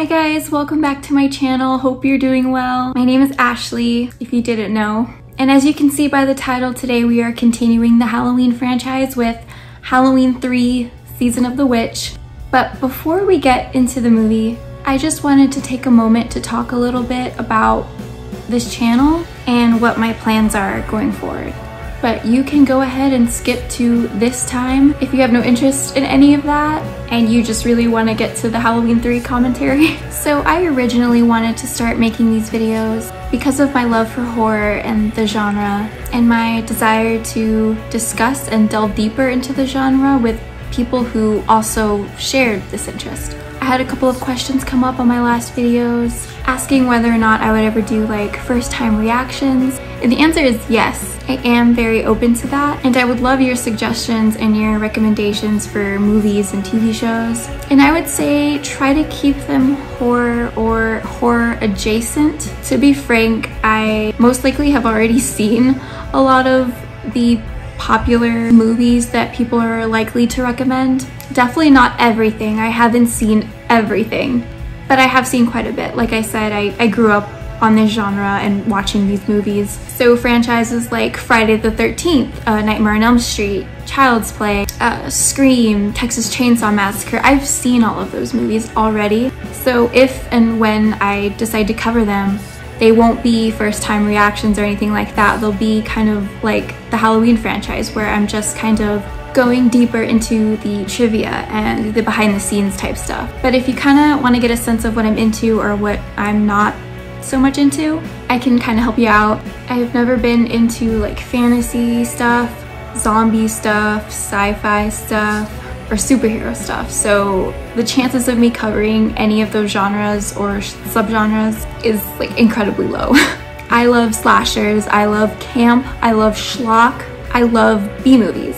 Hi guys, welcome back to my channel. Hope you're doing well. My name is Ashley, if you didn't know. And as you can see by the title, today we are continuing the Halloween franchise with Halloween 3 Season of the Witch. But before we get into the movie, I just wanted to take a moment to talk a little bit about this channel and what my plans are going forward. But you can go ahead and skip to this time if you have no interest in any of that and you just really want to get to the Halloween 3 commentary. So I originally wanted to start making these videos because of my love for horror and the genre and my desire to discuss and delve deeper into the genre with people who also shared this interest. I had a couple of questions come up on my last videos asking whether or not I would ever do like first time reactions, and the answer is yes. I am very open to that, and I would love your suggestions and your recommendations for movies and TV shows. And I would say try to keep them horror or horror adjacent. To be frank, I most likely have already seen a lot of the popular movies that people are likely to recommend. Definitely not everything. I haven't seen everything, but I have seen quite a bit. Like I said, I grew up on this genre and watching these movies. So franchises like Friday the 13th, Nightmare on Elm Street, Child's Play, Scream, Texas Chainsaw Massacre, I've seen all of those movies already. So if and when I decide to cover them, they won't be first time reactions or anything like that. They'll be kind of like the Halloween franchise where I'm just kind of going deeper into the trivia and the behind the scenes type stuff. But if you kind of want to get a sense of what I'm into or what I'm not so much into, I can kind of help you out. I've never been into like fantasy stuff, zombie stuff, sci-fi stuff, or superhero stuff, so the chances of me covering any of those genres or subgenres is like incredibly low. I love slashers, I love camp, I love schlock, I love B-movies.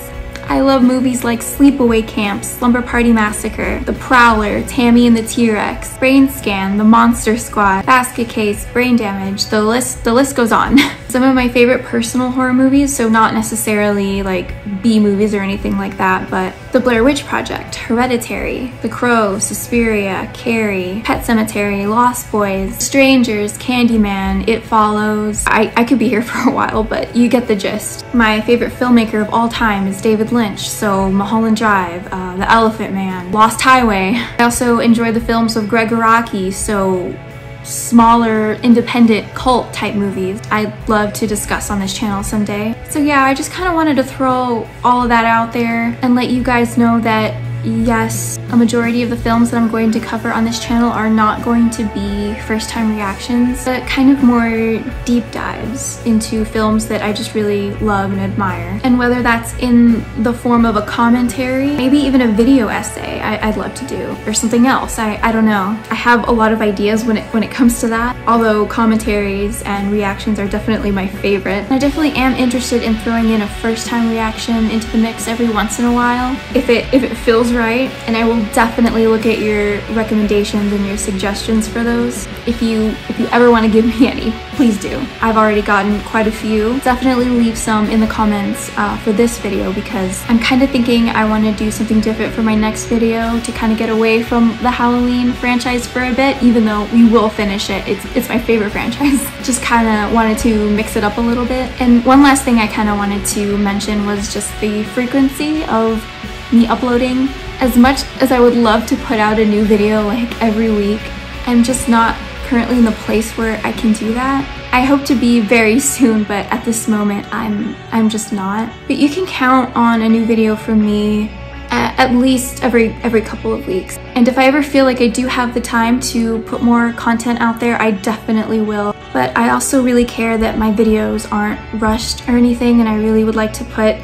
I love movies like Sleepaway Camp, Slumber Party Massacre, The Prowler, Tammy and the T-Rex, Brain Scan, The Monster Squad, Basket Case, Brain Damage, the list goes on. Some of my favorite personal horror movies, so not necessarily like B-movies or anything like that, but The Blair Witch Project, Hereditary, The Crow, Suspiria, Carrie, Pet Sematary, Lost Boys, Strangers, Candyman, It Follows. I could be here for a while, but you get the gist. My favorite filmmaker of all time is David Lynch, so Mulholland Drive, The Elephant Man, Lost Highway. I also enjoy the films of Greg Araki, so smaller independent cult type movies I'd love to discuss on this channel someday. So yeah, I just kind of wanted to throw all of that out there and let you guys know that yes, a majority of the films that I'm going to cover on this channel are not going to be first time reactions, but kind of more deep dives into films that I just really love and admire. And whether that's in the form of a commentary, maybe even a video essay, I'd love to do, or something else. I don't know. I have a lot of ideas when it comes to that, although commentaries and reactions are definitely my favorite. And I definitely am interested in throwing in a first time reaction into the mix every once in a while, if it feels right, and I will definitely look at your recommendations and your suggestions for those. If you ever want to give me any, please do. I've already gotten quite a few. Definitely leave some in the comments for this video because I'm kind of thinking I want to do something different for my next video to kind of get away from the Halloween franchise for a bit, even though we will finish it. It's my favorite franchise. Just kind of wanted to mix it up a little bit. And one last thing I kind of wanted to mention was just the frequency of me uploading. As much as I would love to put out a new video like every week, I'm just not currently in the place where I can do that. I hope to be very soon, but at this moment I'm just not. But you can count on a new video from me at least every couple of weeks. And if I ever feel like I do have the time to put more content out there, I definitely will. But I also really care that my videos aren't rushed or anything, and I really would like to put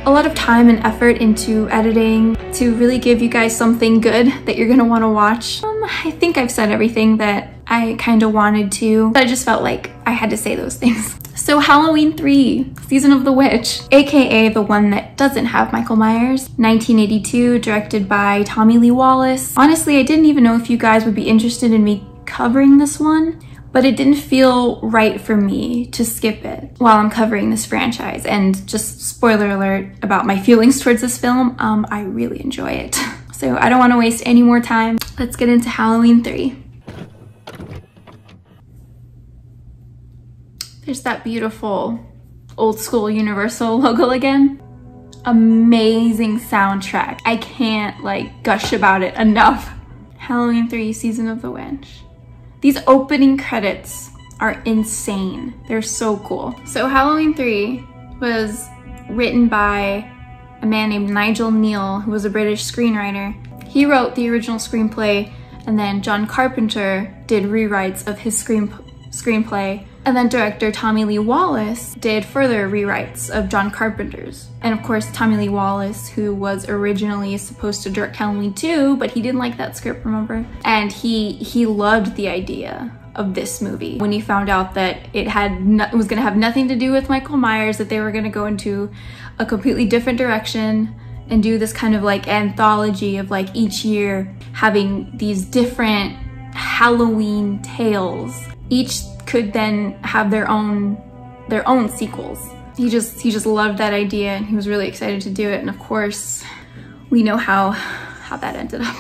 a lot of time and effort into editing to really give you guys something good that you're gonna want to watch. I think I've said everything that I kind of wanted to, but I just felt like I had to say those things. So Halloween 3, Season of the Witch, aka the one that doesn't have Michael Myers, 1982, directed by Tommy Lee Wallace. Honestly, I didn't even know if you guys would be interested in me covering this one, but it didn't feel right for me to skip it while I'm covering this franchise. And just spoiler alert about my feelings towards this film, I really enjoy it. So I don't want to waste any more time. Let's get into Halloween 3. There's that beautiful old school Universal logo again. Amazing soundtrack. I can't like gush about it enough. Halloween 3, Season of the Witch. These opening credits are insane. They're so cool. So Halloween 3 was written by a man named Nigel Neal, who was a British screenwriter. He wrote the original screenplay, and then John Carpenter did rewrites of his screenplay. And then director Tommy Lee Wallace did further rewrites of John Carpenter's. And of course, Tommy Lee Wallace, who was originally supposed to direct Halloween 2, but he didn't like that script, remember? And he loved the idea of this movie. When he found out that it was gonna have nothing to do with Michael Myers, that they were gonna go into a completely different direction and do this kind of like anthology of like each year having these different Halloween tales. Each could then have their own sequels. He just loved that idea, and he was really excited to do it. And of course, we know how that ended up.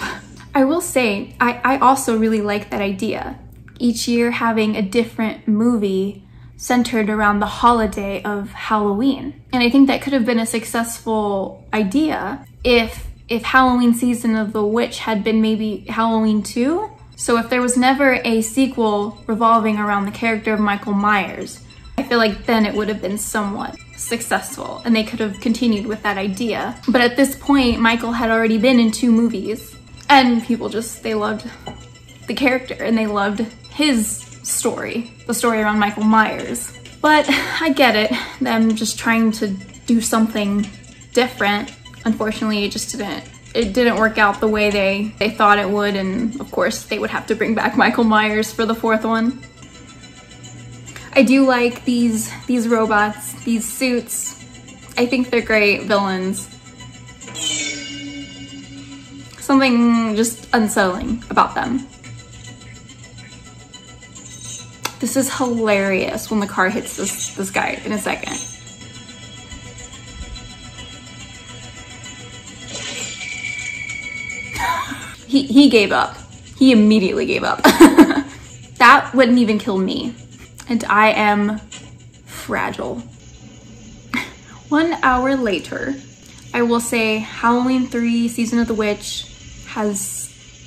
I will say, I also really like that idea. Each year having a different movie centered around the holiday of Halloween. And I think that could have been a successful idea if Halloween Season of the Witch had been maybe Halloween 2. So if there was never a sequel revolving around the character of Michael Myers, I feel like then it would have been somewhat successful and they could have continued with that idea. But at this point, Michael had already been in 2 movies, and people they loved the character and they loved his story, the story around Michael Myers. But I get it, them just trying to do something different. Unfortunately, it didn't work out the way they thought it would, and of course they would have to bring back Michael Myers for the 4th one. I do like these robots, these suits. I think they're great villains. Something just unsettling about them. This is hilarious when the car hits this guy in a second. He gave up. He immediately gave up. That wouldn't even kill me. And I am fragile. 1 hour later, I will say Halloween 3 Season of the Witch has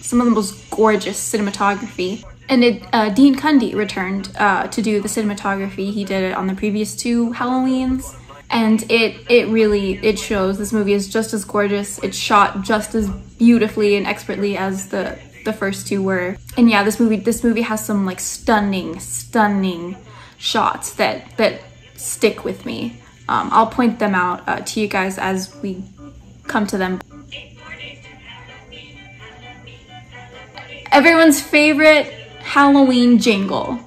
some of the most gorgeous cinematography. And Dean Cundey returned to do the cinematography. He did it on the previous 2 Halloweens. And it really shows. This movie is just as gorgeous. It's shot just as beautifully and expertly as the first 2 were. And yeah, this movie has some like stunning shots that stick with me. I'll point them out to you guys as we come to them. Everyone's favorite Halloween jingle.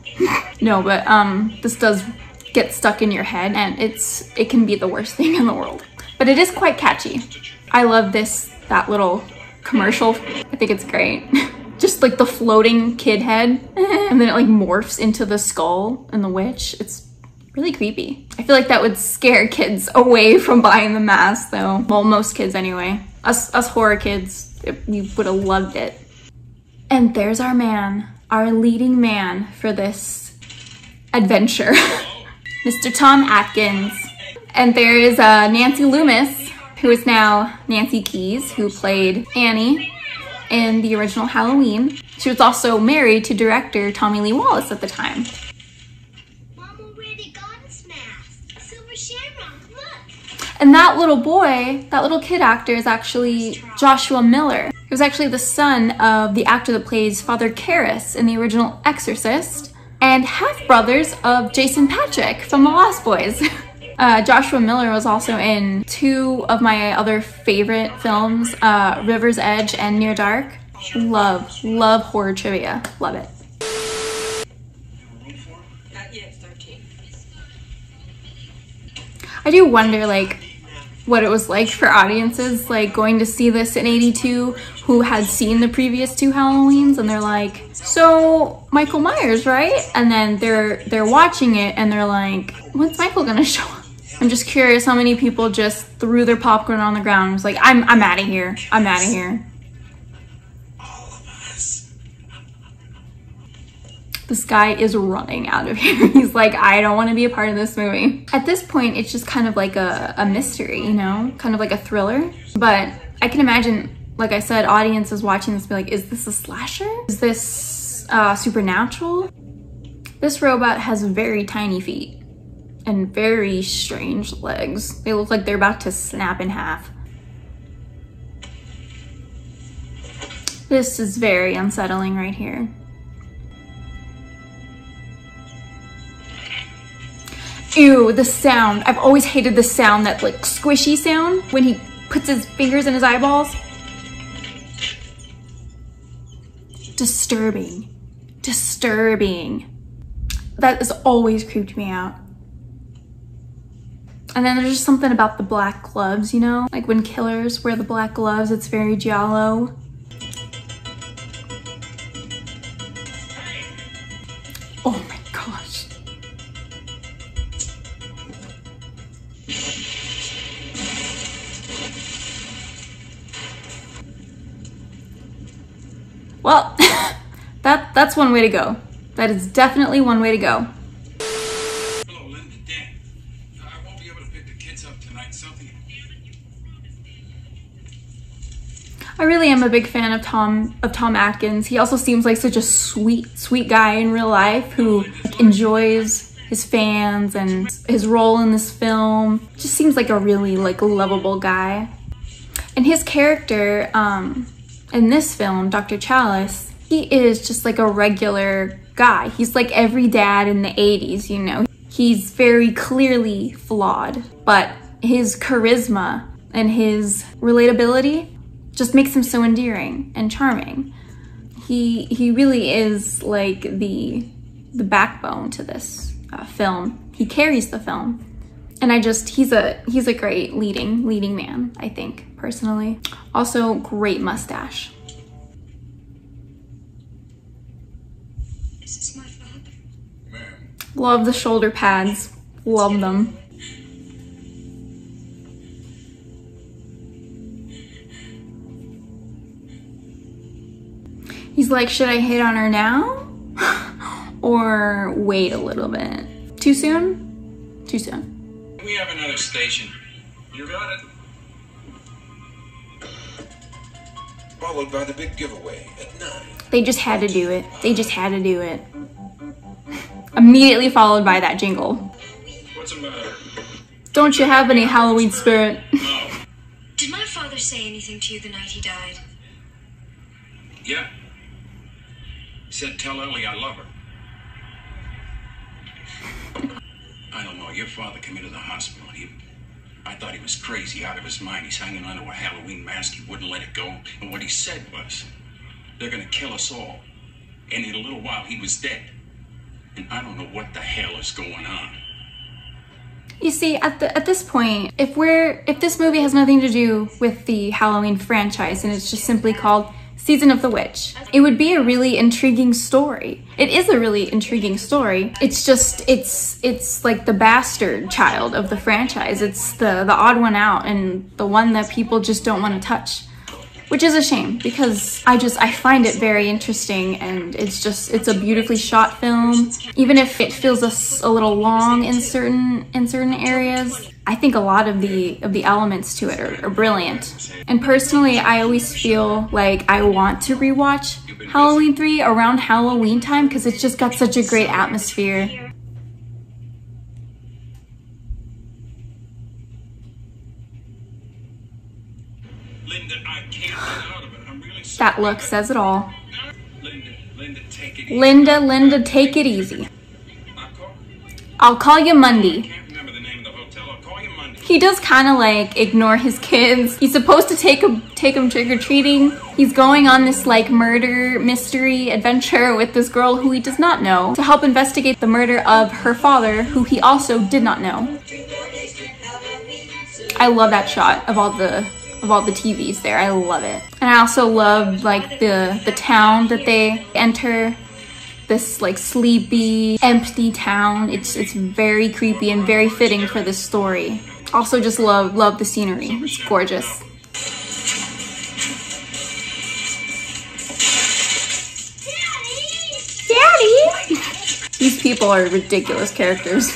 No, but this does get stuck in your head, and it can be the worst thing in the world. But it is quite catchy. I love that little commercial. I think it's great. Just like the floating kid head, and then it like morphs into the skull and the witch. It's really creepy. I feel like that would scare kids away from buying the mask though. Well, most kids anyway. Us horror kids, we would have loved it. And there's our man, our leading man for this adventure. Mr. Tom Atkins. And there is Nancy Loomis, who is now Nancy Keys, who played Annie in the original Halloween. She was also married to director Tommy Lee Wallace at the time. Mom already got his mask. Silver Shamrock, look! And that little boy, that little kid actor is actually Joshua Miller. He was actually the son of the actor that plays Father Karras in the original Exorcist, and half-brothers of Jason Patric from The Lost Boys. Joshua Miller was also in 2 of my other favorite films, River's Edge and Near Dark. Love horror trivia, love it. I do wonder like what it was like for audiences like going to see this in '82 who had seen the previous 2 Halloweens, and they're like, so Michael Myers, right? And then they're watching it and they're like, when's Michael gonna show up? I'm just curious how many people just threw their popcorn on the ground and was like, I'm out of here. I'm out of here. This guy is running out of here. He's like, I don't want to be a part of this movie. At this point, it's just kind of like a mystery, you know? Kind of like a thriller. But I can imagine, like I said, audiences watching this be like, is this a slasher? Is this supernatural? This robot has very tiny feet and very strange legs. They look like they're about to snap in half. This is very unsettling right here. Ew, the sound. I've always hated the sound, that like squishy sound when he puts his fingers in his eyeballs. Disturbing. Disturbing. That has always creeped me out. And then there's just something about the black gloves, you know? Like when killers wear the black gloves, it's very giallo. Oh my gosh. Well, that's one way to go. That is definitely one way to go. Hello, Linda, Dan. I won't be able to pick the kids up tonight. Something. I really am a big fan of Tom Atkins. He also seems like such a sweet guy in real life who enjoys his fans, and his role in this film just seems like a really like lovable guy. And his character in this film, Dr. Chalice, he is just like a regular guy. He's like every dad in the 80s, you know. He's very clearly flawed, but his charisma and his relatability just makes him so endearing and charming. He really is like the backbone to this film. He carries the film. And he's a great leading man, I think, personally. Also, great mustache. Is this my father? Ma'am. Love the shoulder pads. Love them. He's like, should I hit on her now? Or wait a little bit? Too soon? Too soon. We have another station. You got it. Followed by the big giveaway at 9. They just had to do it. They just had to do it. Immediately followed by that jingle. What's the matter? Don't you have any Halloween spirit? No. Did my father say anything to you the night he died? Yeah. He said, tell Ellie I love her. I don't know. Your father came into the hospital. I thought he was crazy, out of his mind. He's hanging onto a Halloween mask. He wouldn't let it go. And what he said was, they're going to kill us all. And in a little while, he was dead. And I don't know what the hell is going on. You see, at this point, if this movie has nothing to do with the Halloween franchise and it's just simply called Season of the Witch, it would be a really intriguing story. It is a really intriguing story. It's just, it's like the bastard child of the franchise. It's the odd one out and the one that people just don't want to touch. Which is a shame, because I find it very interesting, and it's a beautifully shot film. Even if it feels a little long in certain areas, I think a lot of the elements to it are brilliant. And personally, I always feel like I want to rewatch Halloween 3 around Halloween time, because it's just got such a great atmosphere. Linda, I can't get out of it. I'm really sorry. That look says it all. Linda, take it easy. Linda, take it easy. I'll call you Monday. I can't remember the name of the hotel. I'll call you Monday. He does kind of like ignore his kids. He's supposed to take him trick-or-treating. He's going on this like murder mystery adventure with this girl who he does not know to help investigate the murder of her father, who he also did not know. I love that shot of all the TVs there. I love it. And I also love like the town that they enter. This like sleepy, empty town. It's very creepy and very fitting for this story. Also just love the scenery. It's gorgeous. Daddy! These people are ridiculous characters.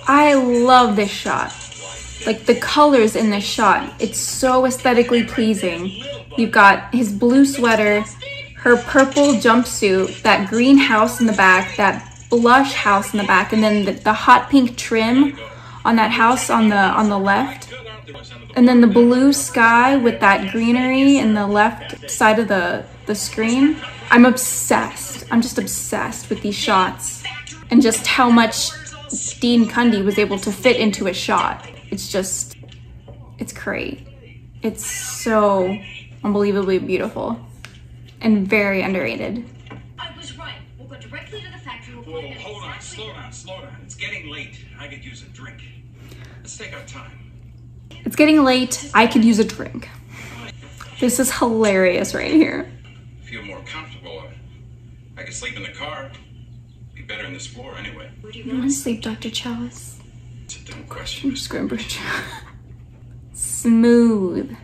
I love this shot. Like the colors in this shot, it's so aesthetically pleasing. You've got his blue sweater, her purple jumpsuit, that green house in the back, that blush house in the back, and then the hot pink trim on that house on the left. And then the blue sky with that greenery in the left side of the screen. I'm obsessed. I'm just obsessed with these shots and just how much Dean Cundey was able to fit into a shot. It's great. It's so unbelievably beautiful and very underrated. I was right. We'll go directly to the factory. Whoa, hold on, slow down. It's getting late. I could use a drink. Let's take our time. It's getting late. I could use a drink. This is hilarious right here. Feel more comfortable. I could sleep in the car. Be better in this floor anyway. You want to sleep, Dr. Chalice? It's a dumb question. Scrimmbridge. Smooth.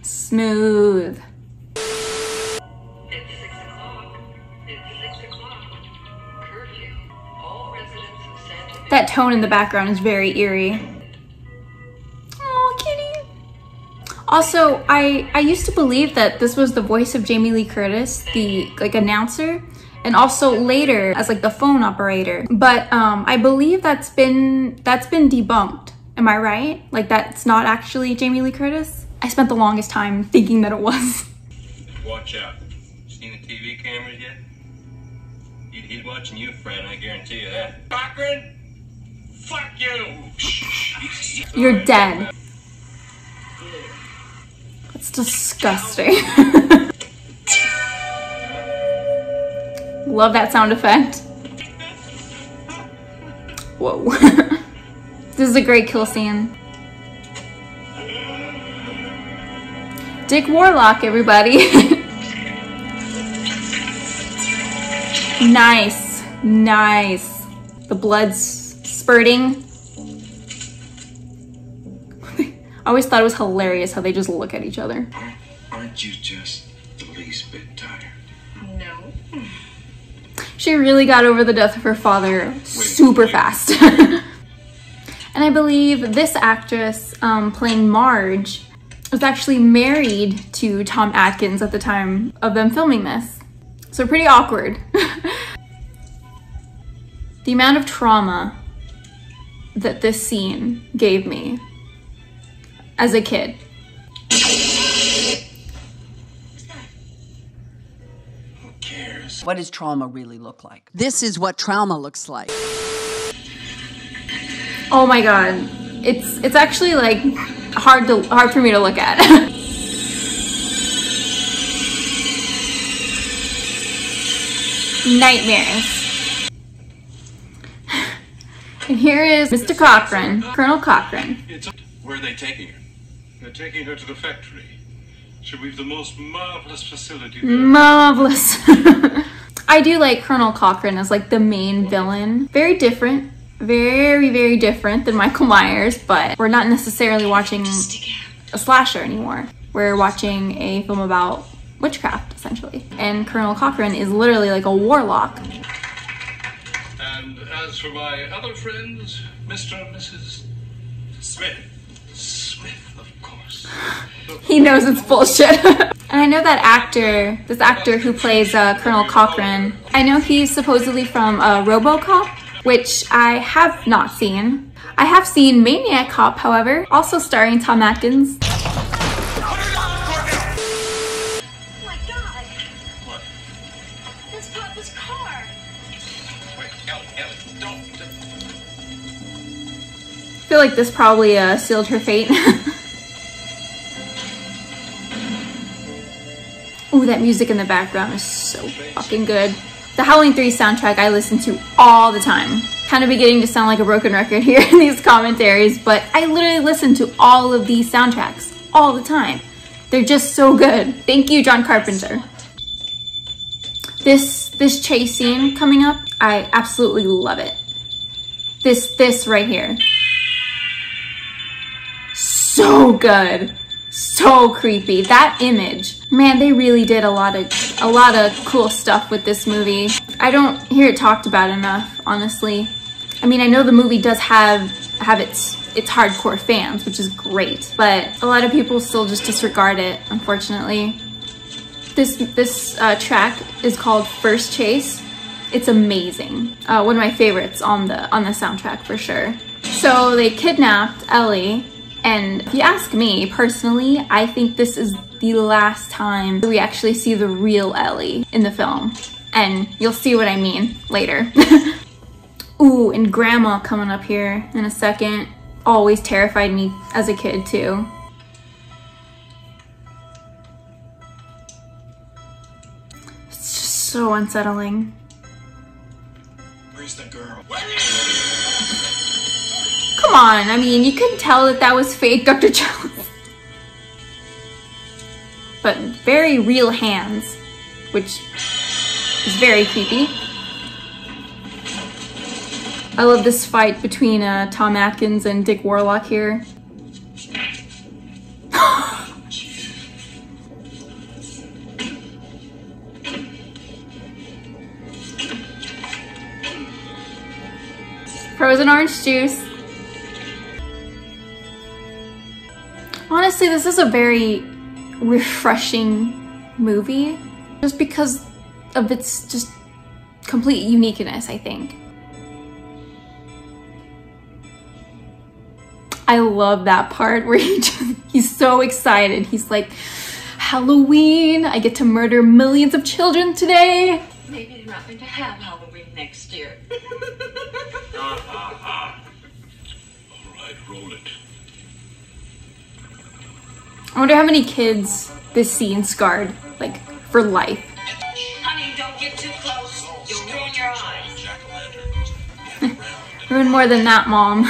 Smooth. It's 6 o'clock. It's 6 o'clock. Curfew. All residents of Santa. That tone in the background is very eerie. Oh, kitty. Also, I used to believe that this was the voice of Jamie Lee Curtis, the announcer, and also later as the phone operator. But I believe that's been debunked. Am I right? That's not actually Jamie Lee Curtis? I spent the longest time thinking that it was. Watch out. Seen the TV cameras yet? He's watching you, Fran, I guarantee you that. Cochran? Fuck you! You're dead. That's disgusting. Love that sound effect. Whoa. This is a great kill scene. Dick Warlock, everybody. Nice. Nice. The blood's spurting. I always thought it was hilarious how they just look at each other. Aren't you just the least bit tired? No. She really got over the death of her father super fast. And I believe this actress playing Marge was actually married to Tom Atkins at the time of them filming this. So pretty awkward. The amount of trauma that this scene gave me as a kid. Who cares? What does trauma really look like? This is what trauma looks like. Oh my god. It's actually hard for me to look at. Nightmares. And here is Mr. Cochran, Colonel Cochran. Where are they taking her? They're taking her to the factory. Should we have the most marvelous facility there? Marvelous. I do like Colonel Cochran as the main villain. Very different. Very, very different than Michael Myers, but we're not necessarily watching a slasher anymore. We're watching a film about witchcraft, essentially. And Colonel Cochran is literally a warlock. And as for my other friends, Mr. and Mrs. Smith. Smith, of course. He knows it's bullshit. And I know that actor, this actor who plays Colonel Cochran, I know he's supposedly from RoboCop, which I have not seen. I have seen Maniac Cop, however, also starring Tom Atkins. Oh my god! What? That's Papa's car! Wait, Ellie, don't. I feel like this probably sealed her fate. Ooh, that music in the background is so fucking good. The Halloween 3 soundtrack I listen to all the time. Kind of beginning to sound like a broken record here in these commentaries, but I literally listen to all of these soundtracks all the time. They're just so good. Thank you, John Carpenter. This chase scene coming up, I absolutely love it. This right here. So good. So creepy. That image. Man, they really did a lot of cool stuff with this movie. I don't hear it talked about enough, honestly. I mean, I know the movie does have its hardcore fans, which is great, but a lot of people still just disregard it, unfortunately. This track is called First Chase. It's amazing. One of my favorites on the soundtrack for sure. So they kidnapped Ellie, and if you ask me personally, I think this is the last time we actually see the real Ellie in the film, and you'll see what I mean later. Ooh, and Grandma coming up here in a second. Always terrified me as a kid too. It's just so unsettling. Where's the girl? Come on, I mean, you couldn't tell that was fake Dr. Jones. But very real hands, which is very creepy. I love this fight between Tom Atkins and Dick Warlock here. Frozen orange juice. Honestly, this is a very refreshing movie just because of its just complete uniqueness, I think. I love that part where he's so excited. He's like, Halloween, I get to murder millions of children today. Maybe you're not going to have Halloween next year. All right, roll it. I wonder how many kids this scene scarred, like, for life. Honey, don't get too close. You'll ruin your eyes. Ruin more than that, Mom.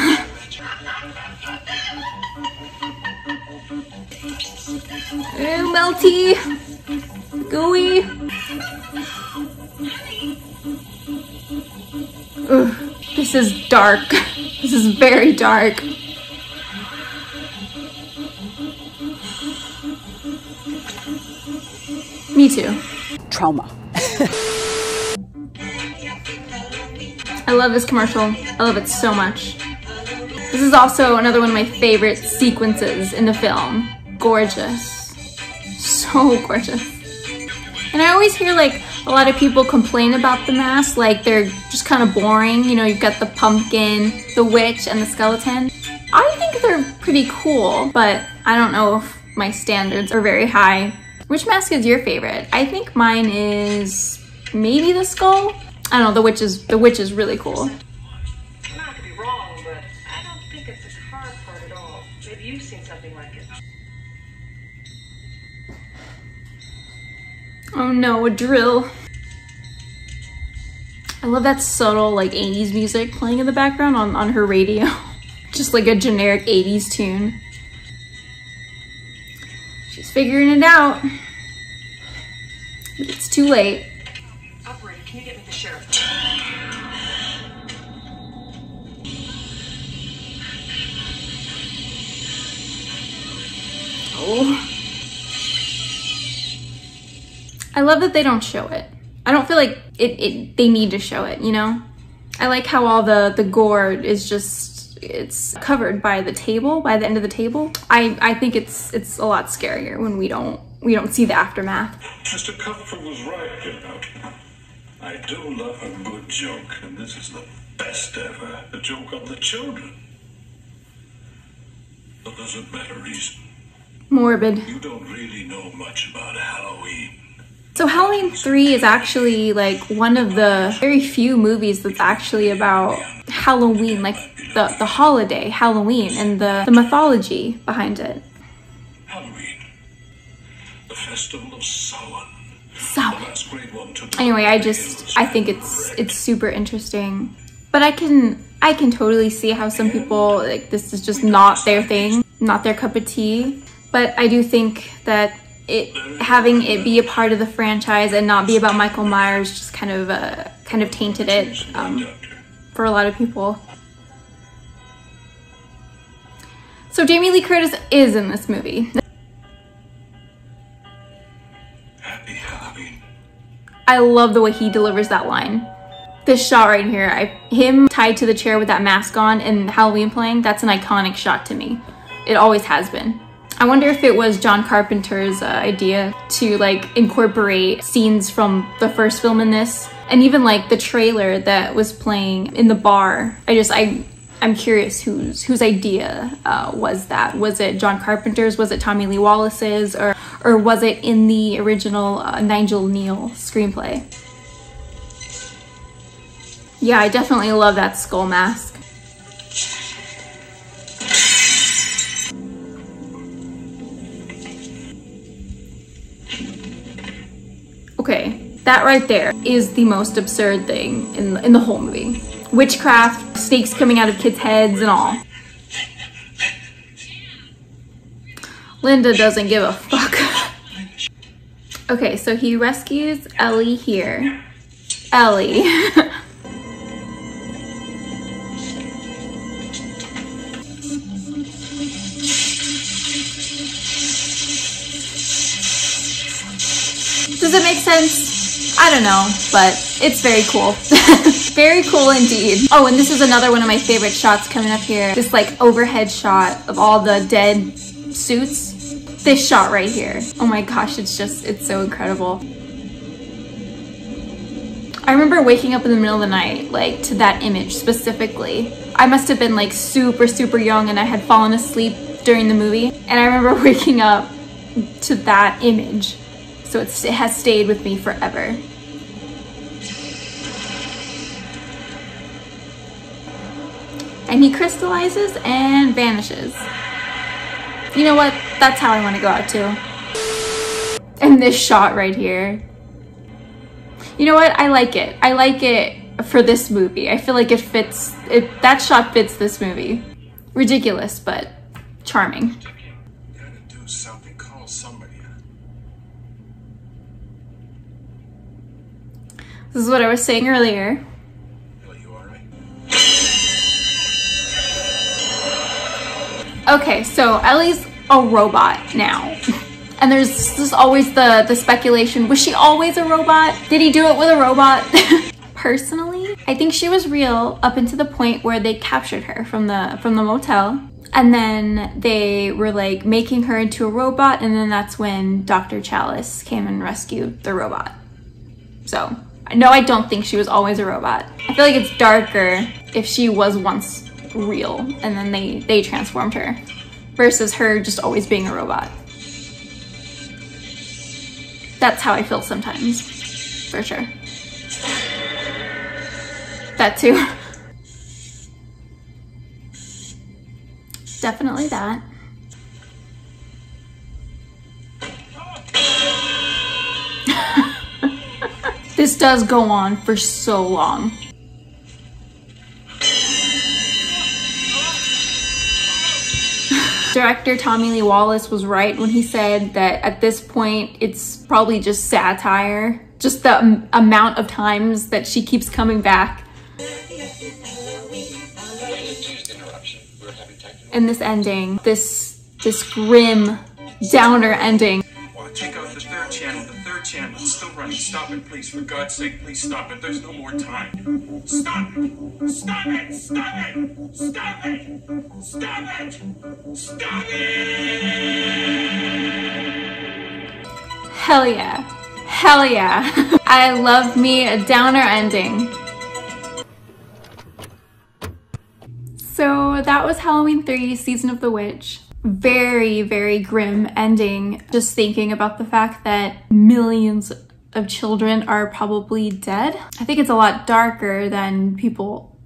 Ooh, melty, gooey. Ugh, this is dark. This is very dark. Me too. Trauma. I love this commercial. I love it so much. This is also another one of my favorite sequences in the film. Gorgeous. So gorgeous. And I always hear like a lot of people complain about the masks, like they're just kind of boring. You know, you've got the pumpkin, the witch, and the skeleton. I think they're pretty cool, but I don't know if my standards are very high. Which mask is your favorite? I think mine is maybe the skull. I don't know, the witch is really cool. Not to be wrong, but I don't think it's the hard part at all. Maybe you've seen something like it. Oh no, a drill. I love that subtle like 80s music playing in the background on her radio. Just like a generic 80s tune. She's figuring it out. But it's too late. Operator, can you get me the sheriff? Oh. I love that they don't show it. I don't feel like they need to show it, you know? I like how all the gore is just, it's covered by the table, by the end of the table. I think it's a lot scarier when we don't see the aftermath. Mr. Cuthbert was right, you know. I do love a good joke, and this is the best ever. A joke on the children. But there's a better reason. Morbid. You don't really know much about Halloween. So Halloween 3 is actually like one of the very few movies that's actually about Halloween, like the holiday, Halloween, and the mythology behind it. Halloween. The festival of Samhain. So, anyway, I think it's super interesting. But I can totally see how some people, like, this is just not their thing, not their cup of tea. But I do think that having it be a part of the franchise and not be about Michael Myers just kind of tainted it for a lot of people. So Jamie Lee Curtis is in this movie. I love the way he delivers that line. This shot right here, him tied to the chair with that mask on and Halloween playing, that's an iconic shot to me. It always has been. I wonder if it was John Carpenter's idea to like incorporate scenes from the first film in this, and even like the trailer that was playing in the bar. I'm curious whose idea was that? Was it John Carpenter's? Was it Tommy Lee Wallace's? Or was it in the original Nigel Neal screenplay? Yeah, I definitely love that skull mask. Okay, that right there is the most absurd thing in the whole movie. Witchcraft, snakes coming out of kids' heads and all. Linda doesn't give a fuck. Okay, so he rescues Ellie here. Ellie. Does it make sense? I don't know, but it's very cool. Very cool indeed. Oh, and this is another one of my favorite shots coming up here. This like overhead shot of all the dead suits. This shot right here. Oh my gosh, it's so incredible. I remember waking up in the middle of the night, like to that image specifically. I must have been like super, super young and I had fallen asleep during the movie. And I remember waking up to that image. So it has stayed with me forever. And he crystallizes and vanishes. You know what? That's how I want to go out too. And this shot right here. You know what? I like it. I like it for this movie. I feel like it fits, that shot fits this movie. Ridiculous, but charming. Gotta do something, call somebody. This is what I was saying earlier. Are you all right? Okay, so Ellie's a robot now. And there's always the speculation, was she always a robot? Did he do it with a robot? Personally, I think she was real up until the point where they captured her from the motel. And then they were like making her into a robot, and then that's when Dr. Chalice came and rescued the robot. So, no, I don't think she was always a robot. I feel like it's darker if she was once real and then they transformed her versus her just always being a robot. That's how I feel sometimes, for sure. That too. Definitely that. This does go on for so long. Director Tommy Lee Wallace was right when he said that at this point it's probably just satire. Just the amount of times that she keeps coming back. And this ending, this grim downer ending. Take out the third channel. The third channel. It's still running. Stop it, please. For God's sake, please stop it. There's no more time. Stop it! Stop it! Stop it! Stop it! Stop it! Stop it! Hell yeah. Hell yeah. I love me a downer ending. So that was Halloween 3, Season of the Witch. Very, very grim ending. Just thinking about the fact that millions of children are probably dead. I think it's a lot darker than people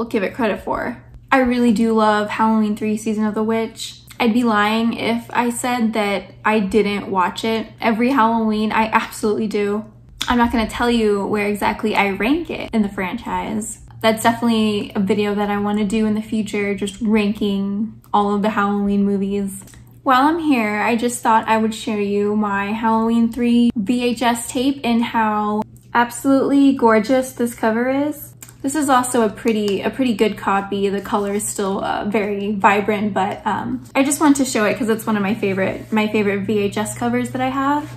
give it credit for. I really do love Halloween 3, Season of the Witch. I'd be lying if I said that I didn't watch it every Halloween. I absolutely do. I'm not gonna tell you where exactly I rank it in the franchise. That's definitely a video that I want to do in the future, just ranking all of the Halloween movies. While I'm here, I just thought I would show you my Halloween 3 VHS tape and how absolutely gorgeous this cover is. This is also a pretty good copy. The color is still very vibrant, but I just wanted to show it because it's one of my favorite VHS covers that I have.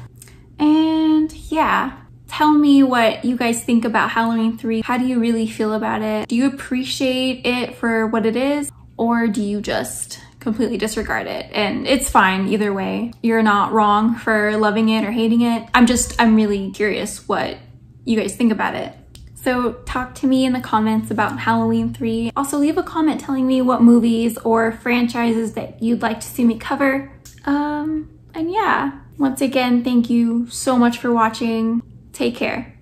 And yeah, Tell me what you guys think about Halloween 3. How do you really feel about it? Do you appreciate it for what it is, or do you just completely disregard it? And it's fine either way. You're not wrong for loving it or hating it. I'm really curious what you guys think about it. So talk to me in the comments about Halloween 3. Also leave a comment telling me what movies or franchises that you'd like to see me cover. And yeah, once again, thank you so much for watching. Take care.